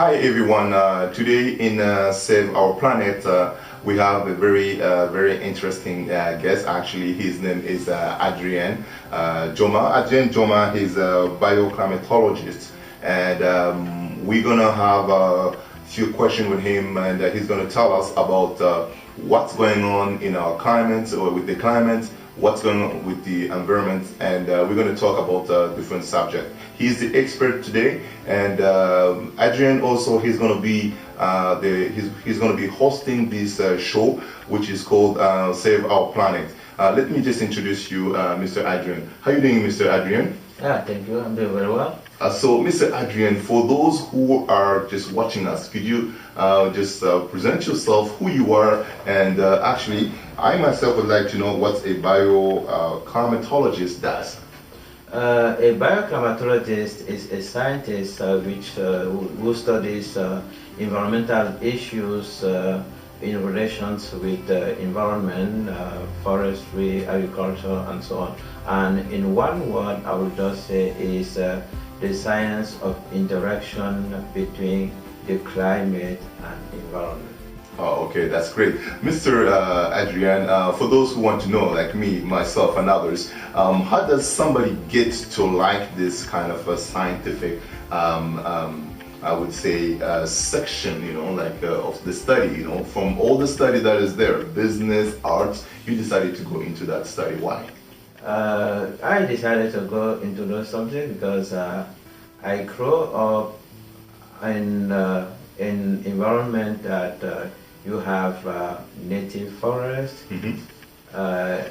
Hi everyone. Today in Save Our Planet, we have a very interesting guest. Actually, his name is Adrien Djomo. Adrien Djomo is a bioclimatologist, and we're gonna have a few questions with him, and he's gonna tell us about what's going on in our climate or with the climate, what's going on with the environment, and we're going to talk about different subjects. He's the expert today, and Adrien also he's going to be he's going to be hosting this show, which is called Save Our Planet. Let me just introduce you, Mr. Adrien. How are you doing, Mr. Adrien? Yeah, thank you. I'm doing very well. So, Mr. Adrien, for those who are just watching us, could you just present yourself, who you are, and actually, I myself would like to know what a bioclimatologist does. A bioclimatologist is a scientist who studies environmental issues in relations with the environment, forestry, agriculture, and so on. And in one word, I would just say is the science of interaction between the climate and environment. Oh, okay, that's great. Mr. Adrien, for those who want to know, like me, myself, and others, how does somebody get to like this kind of a scientific, I would say, section, of the study, from all the study that is there, business, arts, you decided to go into that study. Why? I decided to go into those subjects because I grew up in environment that you have native forest. Mm-hmm.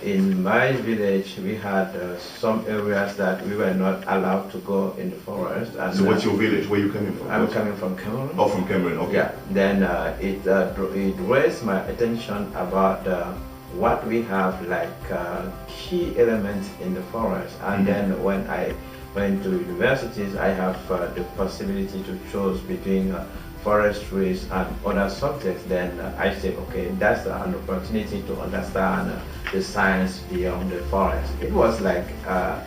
In my village, we had some areas that we were not allowed to go in the forest. And, so what's your village? Where are you coming from? I'm coming from Cameroon. Oh, from Cameroon, okay. Yeah, then it raised my attention about what we have like key elements in the forest. And Mm-hmm. then when I went to universities, I have the possibility to choose between forestries and other subjects. Then I say, okay, that's an opportunity to understand the science beyond the forest. It was like a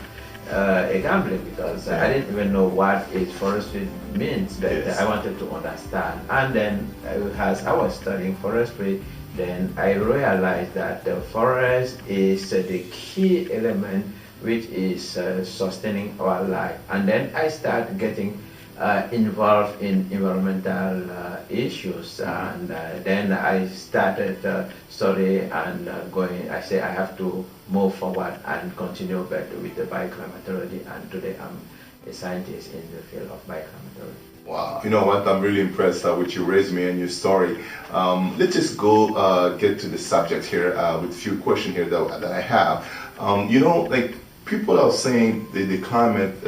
gambling because I didn't even know what forestry means, but Yes. I wanted to understand. And then as I was studying forestry, then I realized that the forest is the key element which is sustaining our life. And then I started getting involved in environmental issues, and then I started study and going. I say I have to move forward and continue better with the bioclimatology, and today I'm a scientist in the field of bioclimatology. Wow, you know what? I'm really impressed with your resume and your story. Let's just go get to the subject here with a few questions here that I have. Like people are saying the climate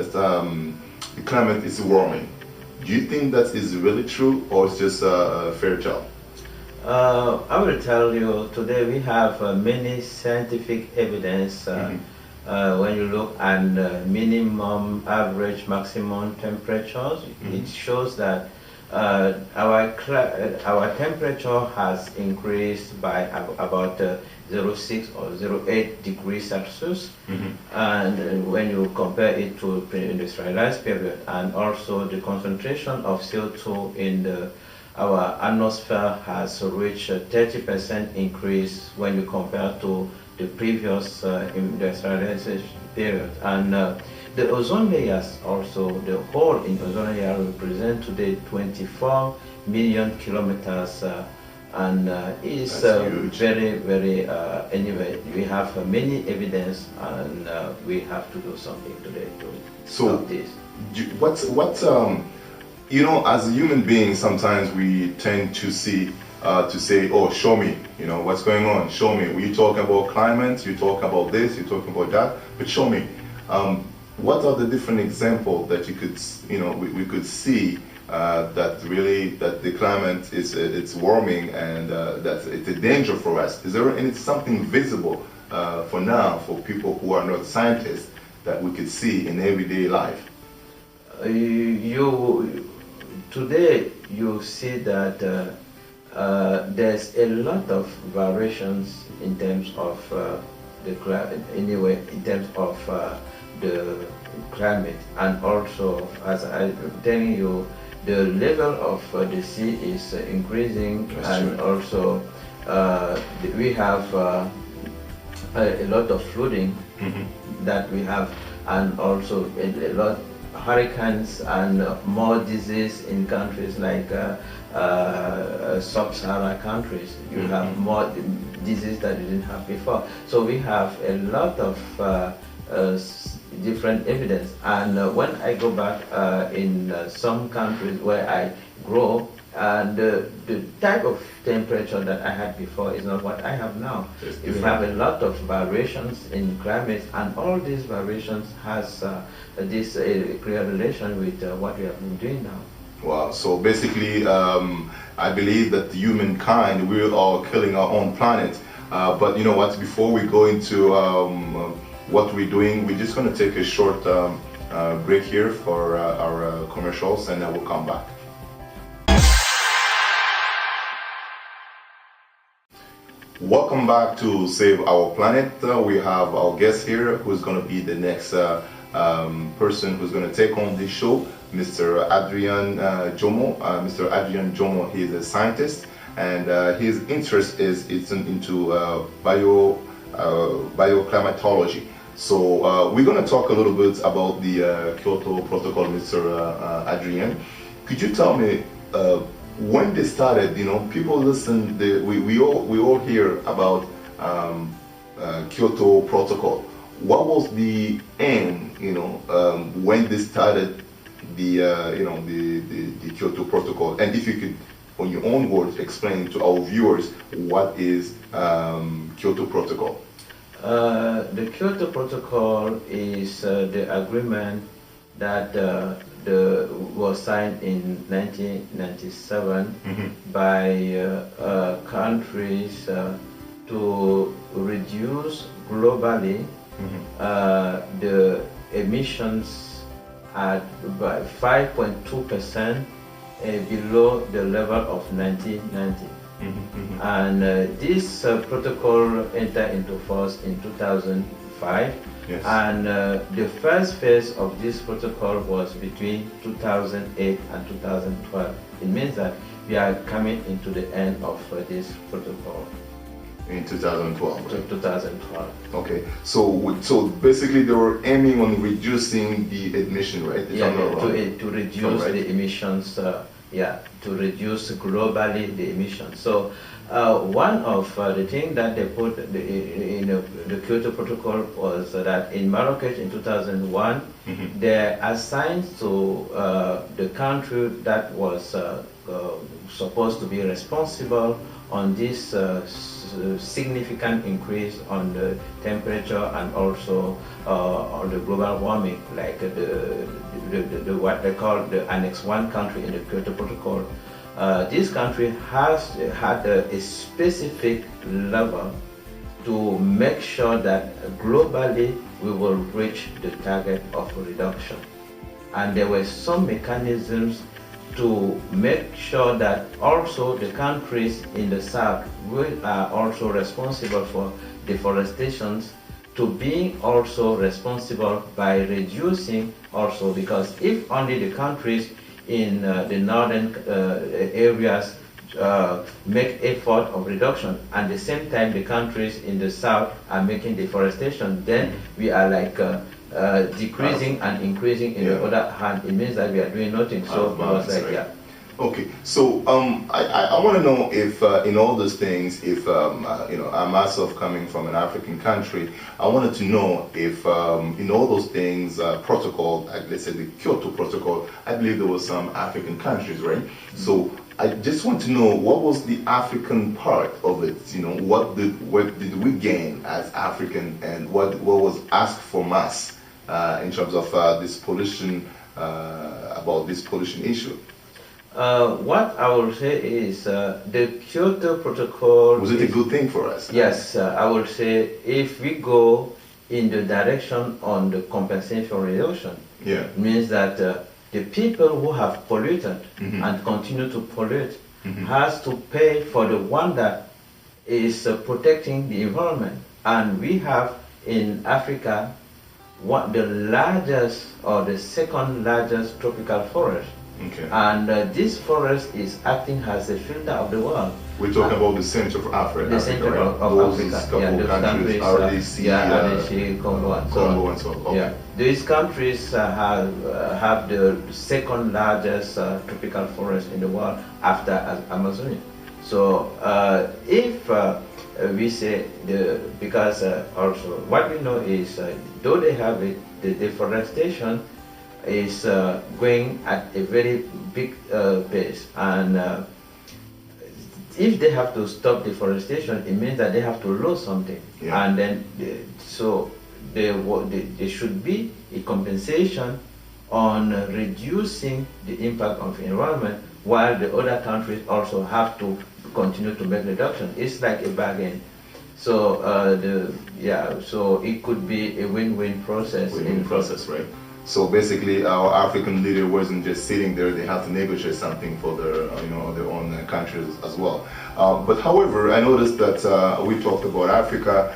is warming. Do you think that is really true, or it's just a fairy tale? I will tell you today we have many scientific evidence. When you look at minimum, average, maximum temperatures, it shows that our temperature has increased by about 0.6 or 0.8 degrees Celsius, and when you compare it to pre-industrialized period, and also the concentration of CO2 in our atmosphere has reached a 30% increase when you compare to the previous industrialization period. And the ozone layers also, the hole in ozone layer represent today 24 million kilometers, and is very, anyway, we have many evidence, and we have to do something today to stop this. As a human being, sometimes we tend to say, oh, show me, what's going on, show me. You talk about climate, you talk about this, you talk about that, but show me. What are the different examples that you could, we could see that the climate it's warming and that it's a danger for us? Is there something visible for now for people who are not scientists that we could see in everyday life? Today you see that there's a lot of variations in terms of in terms of the climate, and also, as I'm telling you, the level of the sea is increasing, and also we have a lot of flooding that we have, and also a lot hurricanes and more disease in countries like sub-Saharan countries. You have more disease that you didn't have before. So we have a lot of different evidence. And when I go back in some countries where I grow, the type of temperature that I had before is not what I have now. We have a lot of variations in climate, and all these variations has this clear relation with what we have been doing now. Wow. So basically, I believe that humankind, we are killing our own planet. But you know what? Before we go into what we're doing, we're just going to take a short break here for our commercials, and then we'll come back. Welcome back to Save Our Planet. We have our guest here who's going to be the next person who's going to take on this show, Mr. Adrien Djomo. Mr. Adrien Djomo, he is a scientist, and his interest is into bioclimatology. So we're going to talk a little bit about the Kyoto Protocol, Mr. Adrien. Could you tell me when they started? You know, people listen. We all hear about Kyoto Protocol. What was the end? You know, when they started the the Kyoto Protocol, and if you could, on your own words, explain to our viewers what is Kyoto Protocol. The Kyoto Protocol is the agreement that was signed in 1997 by countries to reduce globally the emissions at by 5.2% below the level of 1990. And this protocol entered into force in 2005. Yes. And the first phase of this protocol was between 2008 and 2012. It means that we are coming into the end of this protocol. In 2012. Right? 2012. Okay. So basically, they were aiming on reducing the emission, right? To reduce the emissions. To reduce globally the emissions. So one of the things that they put in the Kyoto Protocol was that in Marrakesh in 2001, they assigned to the country that was supposed to be responsible on this significant increase on the temperature and also on the global warming, like the what they call the Annex 1 country in the Kyoto Protocol. This country has had a specific level to make sure that globally we will reach the target of reduction. And there were some mechanisms to make sure that also the countries in the south are also responsible for deforestation, to be also responsible by reducing also, because if only the countries in the northern areas make effort of reduction, and at the same time the countries in the south are making deforestation, then we are like decreasing and increasing in the other hand. It means that we are doing nothing. So it was like, right. Okay, so I want to know if in all those things, if I myself coming from an African country, I wanted to know if in all those things, protocol, like let's say the Kyoto Protocol, I believe there were some African countries, right? So I just want to know what was the African part of it. You know, what did we gain as African, and what was asked from us in terms of this pollution, about this pollution issue. What I will say is the Kyoto Protocol... Was it a good thing for us? Yes, I will say if we go in the direction on the compensation reduction, it means that the people who have polluted and continue to pollute has to pay for the one that is protecting the environment. And we have in Africa the largest or the second largest tropical forest Okay. And this forest is acting as a filter of the world. We're talking about the center of Africa. The center right? of those Africa. Couple countries, RDC, RDC, Congo, and so on. And so on. Okay. Yeah. These countries have the second largest tropical forest in the world after Amazonia. So if we say because also what we know is though they have it, the deforestation is going at a very big pace, and if they have to stop deforestation, it means that they have to lose something, and then there should be a compensation on reducing the impact of the environment, while the other countries also have to continue to make reduction. It's like a bargain. So so it could be a win-win process. Win-win process, right? So basically, our African leader wasn't just sitting there; they had to negotiate something for their, their own countries as well. But however, I noticed that we talked about Africa,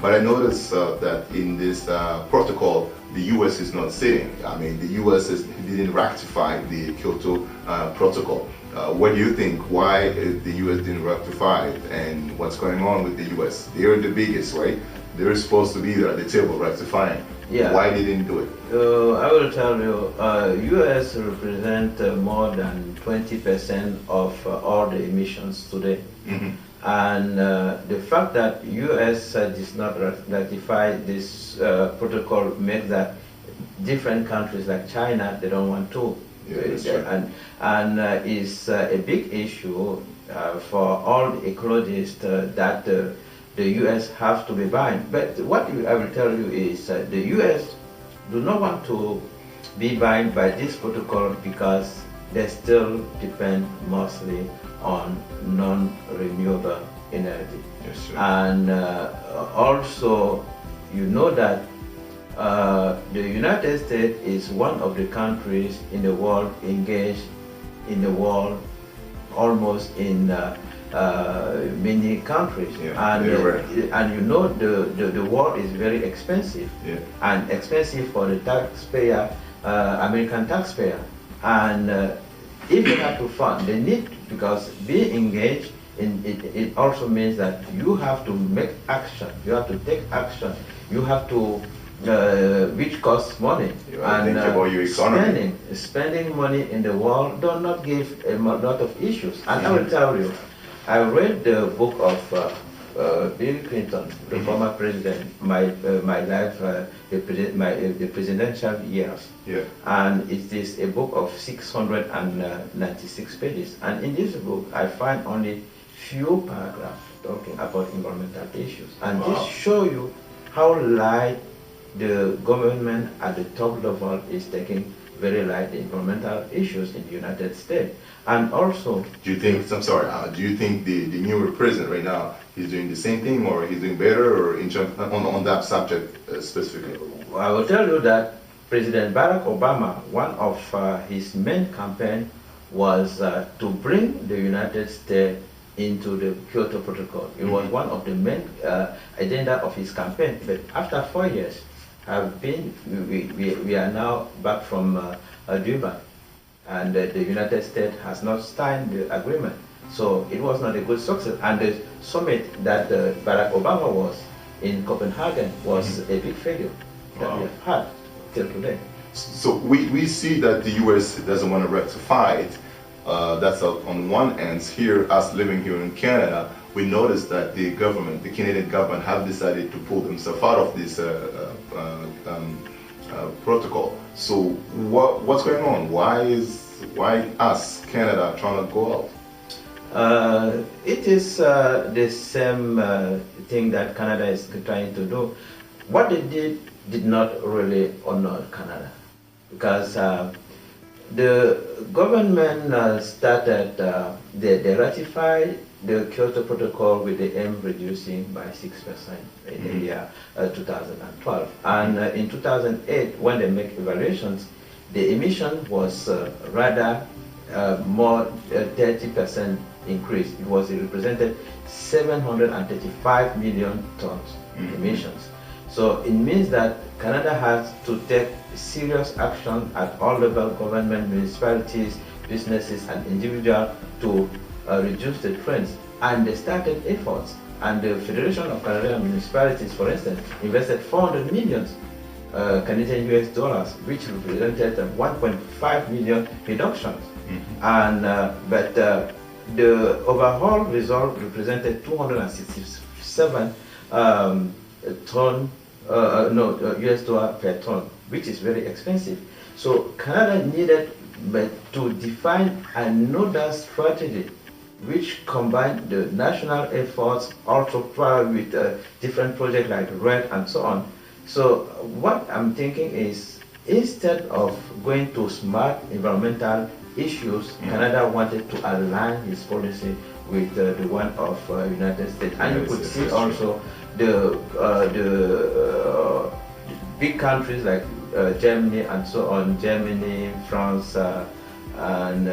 but I noticed that in this protocol, the U.S. is not sitting. I mean, the U.S. didn't ratify the Kyoto Protocol. What do you think? Why the U.S. didn't ratify it, and what's going on with the U.S.? They're the biggest, right? They're supposed to be there at the table ratifying. Yeah. Why they didn't do it? I will tell you, U.S. represent more than 20% of all the emissions today. Mm-hmm. And the fact that U.S. does not ratify this protocol makes that different countries like China, they don't want to. Yeah, and it's a big issue for all the ecologists that the U.S. have to be bound. But what I will tell you is the U.S. do not want to be bound by this protocol because they still depend mostly on non-renewable energy. Yes, sir. And also, you know that the United States is one of the countries in the world engaged in the war almost in many countries. Yeah, and you know the war is very expensive, and expensive for the taxpayer, American taxpayer. And if they have to fund, they need, because being engaged in it also means that you have to make action, you have to take action, you have to which costs money. And spending money in the world do not give a lot of issues. And I will tell you, I read the book of Bill Clinton, the former president, my life, the presidential years. Yeah. And it is a book of 696 pages. And in this book, I find only few paragraphs talking about environmental issues. And this show you how light the government at the top level is taking very light the environmental issues in the United States. And also, do you think the newer president right now is doing the same thing, or he's doing better, or on that subject specifically? I will tell you that President Barack Obama, one of his main campaign was to bring the United States into the Kyoto Protocol. It was one of the main agenda of his campaign. But after 4 years, we are now back from Durban, and the United States has not signed the agreement. So it was not a good success. And the summit that Barack Obama was in Copenhagen was a big failure that we have had till today. So we see that the U.S. doesn't want to rectify it. That's on one end. Here, us living here in Canada, we noticed that the Canadian government, have decided to pull themselves out of this protocol. So what's going on? Why us, Canada, trying to go out? It is the same thing that Canada is trying to do. What they did not really honor Canada, because the government started, they ratified the Kyoto Protocol with the aim reducing by 6% in the year 2012. And in 2008, when they make evaluations, the emission was rather more 30% increase. It represented 735 million tons emissions. So it means that Canada has to take serious action at all levels, government, municipalities, businesses and individuals to reduce the trends. And they started efforts. And the Federation of Canadian Municipalities, for instance, invested 400 million Canadian US dollars, which represented 1.5 million reductions. And the overall result represented 267 US dollar per ton, which is very expensive. So Canada needed to define another strategy which combined the national efforts, also with different projects like RED and so on. So what I'm thinking is, instead of going to smart environmental issues, Canada wanted to align its policy with the one of United States. And you could see also the big countries like Germany and so on, Germany, France, and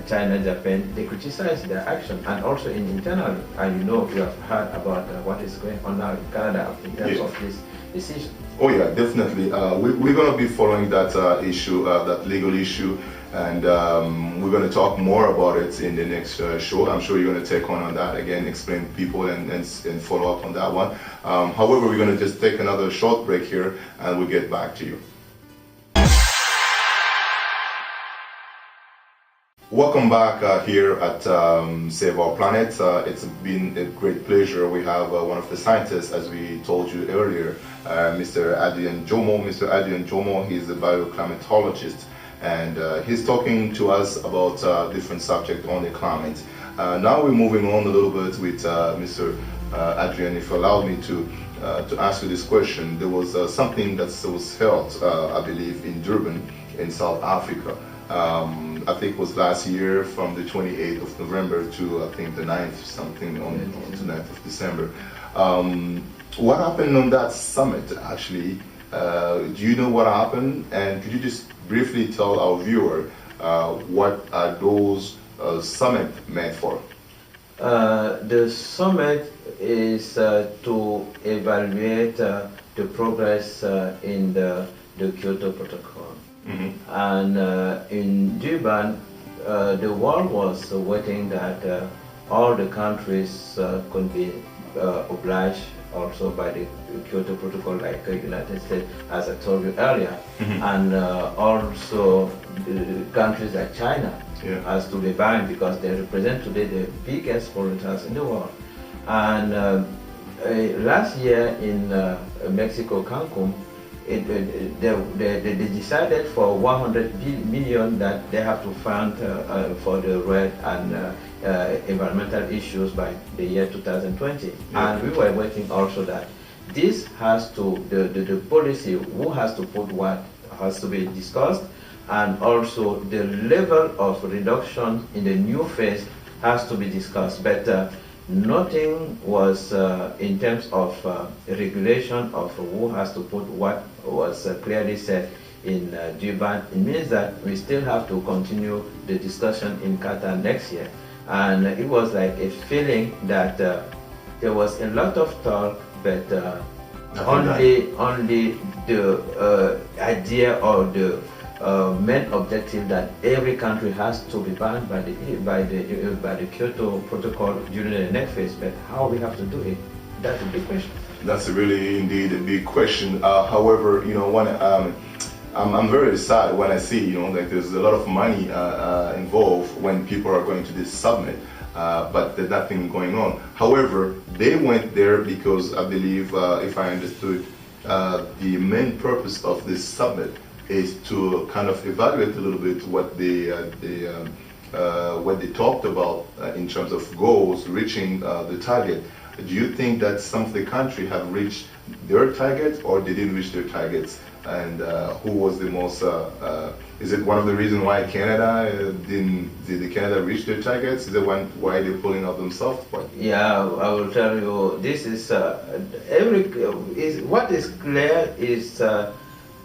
China, Japan, they criticize their action. And also in internal, and you have heard about what is going on now in Canada in terms of this decision. Oh yeah, definitely. We're going to be following that issue, that legal issue, and we're going to talk more about it in the next show. I'm sure you're going to take on that again, explain to people and follow up on that one. However, we're going to just take another short break here and we'll get back to you. Welcome back here at Save Our Planet. It's been a great pleasure. We have one of the scientists, as we told you earlier, Mr. Adrien Djomo. Mr. Adrien Djomo, he's a bioclimatologist, and he's talking to us about different subjects on the climate. Now we're moving on a little bit with Mr. Adrien. If you allow me to ask you this question, there was something that was held, I believe, in Durban, in South Africa. I think it was last year from the 28th of November to I think the 9th, something on the 9th of December. What happened on that summit actually? Do you know what happened? And could you just briefly tell our viewer what are those summit meant for? The summit is to evaluate the progress in the Kyoto Protocol. And in Durban, the world was waiting that all the countries could be obliged also by the Kyoto Protocol, like the United States, as I told you earlier, and also countries like China has to be bound because they represent today the biggest polluters in the world. And last year in Mexico, Cancun, they decided for 100 million that they have to fund for the RED and environmental issues by the year 2020. And we were waiting also that this has to, the policy, who has to put what has to be discussed, and also the level of reduction in the new phase has to be discussed. But nothing was in terms of regulation of who has to put what was clearly said in Durban. It means that we still have to continue the discussion in Qatar next year. And it was like a feeling that there was a lot of talk, but only the idea or the main objective that every country has to be bound by the Kyoto Protocol during the next phase. But how we have to do it, that's a big question. That's really indeed a big question. However, I'm very sad when I see, like there's a lot of money involved when people are going to this summit, but there's nothing going on. However, they went there because I believe, if I understood, the main purpose of this summit is to kind of evaluate a little bit what they talked about in terms of goals, reaching the target. Do you think that some of the countries have reached their targets or they didn't reach their targets? And who was the most, is it one of the reasons why Canada, did Canada reach their targets? Is it why they're pulling out themselves? Yeah, I will tell you, this is, what is clear is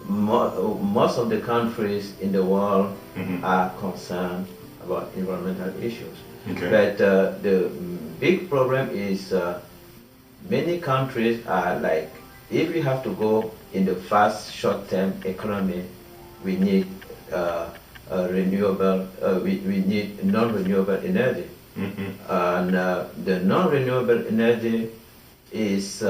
most of the countries in the world are concerned about environmental issues. Okay. But the big problem is many countries are like if we have to go in the fast short-term economy, we need renewable, we need non-renewable energy. And the non-renewable energy is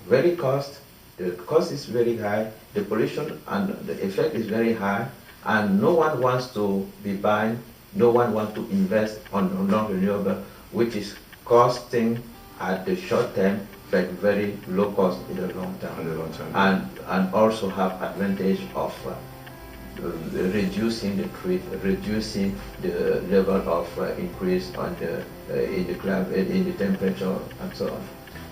very cost. The cost is very high. The pollution and the effect is very high, and no one wants to be buying. No one wants to invest on non-renewable, which is costing at the short term, but very low cost in the long term. And also have advantage of reducing the threat, reducing the level of increase on the in the climate, in the temperature, and so on.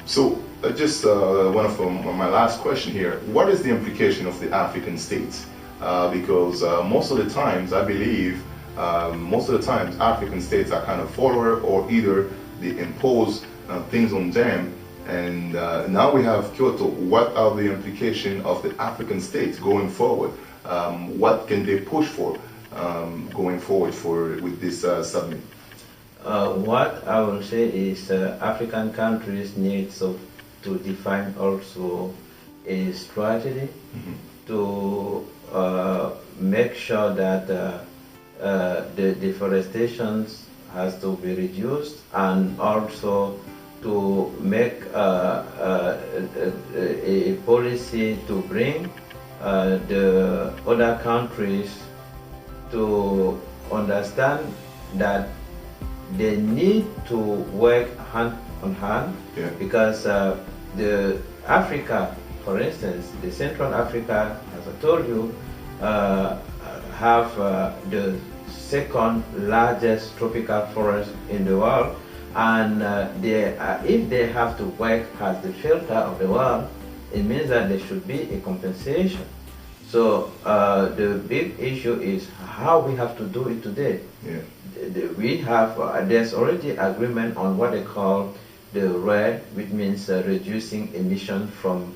So just one of my last question here, what is the implication of the African states? Because most of the times, I believe, African states are kind of follower, or either they impose things on them. And now we have Kyoto. What are the implications of the African states going forward? What can they push for going forward with this summit? What I will say is African countries need to define also a strategy to make sure that the deforestation has to be reduced, and also to make a policy to bring the other countries to understand that they need to work hand on hand, because the Africa, for instance, the Central Africa, as I told you, have the second largest tropical forest in the world, and if they have to work as the shelter of the world, it means that there should be a compensation. So the big issue is how we have to do it today. We have, there's already agreement on what they call the RED, which means reducing emission from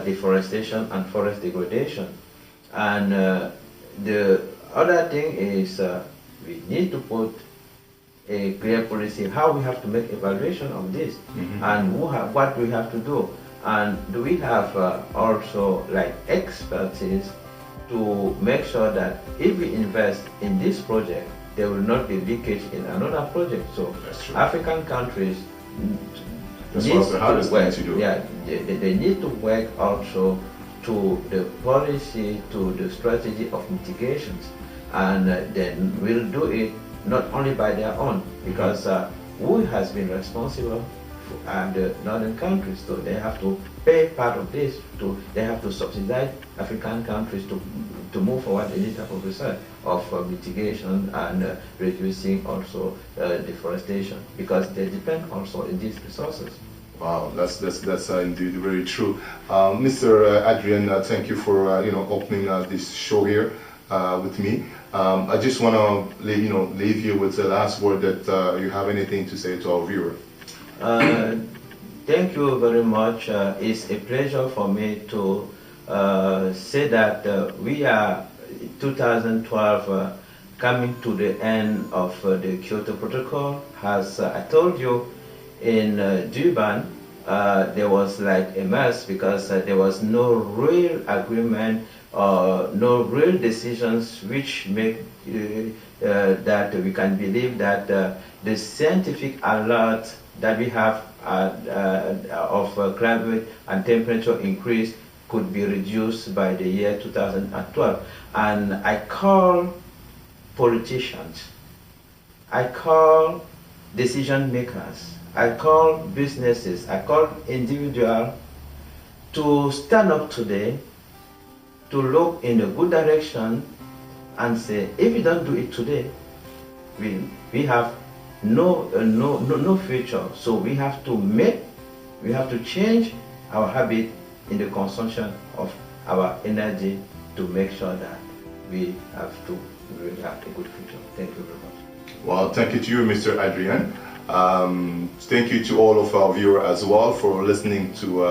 deforestation and forest degradation. And the other thing is we need to put a clear policy, how we have to make evaluation of this, and what we have to do. And do we have also like expertise to make sure that if we invest in this project, there will not be leakage in another project. So African countries need to work. Yeah, they need to work also to the policy, to the strategy of mitigations, and then we'll do it not only by their own, because who has been responsible and the northern countries, so they have to pay part of this. They have to subsidize African countries to move forward any type of research of mitigation and reducing also deforestation, because they depend also in these resources. Wow, that's indeed very true. Mr. Adrien, thank you for opening this show here with me. I just want to leave you with the last word, that you have anything to say to our viewer. Thank you very much. It's a pleasure for me to say that we are 2012 coming to the end of the Kyoto Protocol. As I told you, in Durban, there was like a mess, because there was no real agreement or no real decisions which make that we can believe that the scientific alert that we have of climate and temperature increase could be reduced by the year 2012. And I call politicians, I call decision makers, I call businesses, I call individuals to stand up today, to look in a good direction and say, if we don't do it today, we have no future. So we have to change our habit in the consumption of our energy to make sure that we have a good future. Thank you very much. Well, thank you to you, Mr. Adrien. Thank you to all of our viewers as well for listening to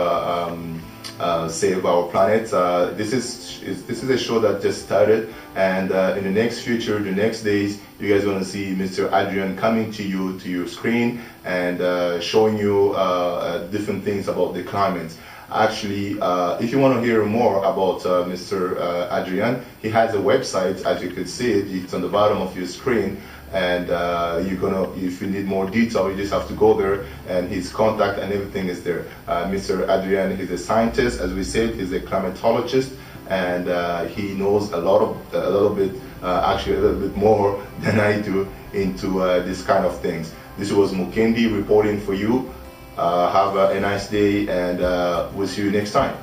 save our planet. This is a show that just started, and in the next future, the next days, you guys are going to see Mr. Adrien coming to your screen and showing you different things about the climate. Actually, if you want to hear more about Mr. Adrien, he has a website. As you can see it's on the bottom of your screen, and if you need more detail, you just have to go there, and his contact and everything is there. Mr. Adrien is a scientist, as we said. He's a climatologist, and he knows a little bit more than I do into this kind of things. This was Mukendi reporting for you. Have a nice day, and we'll see you next time.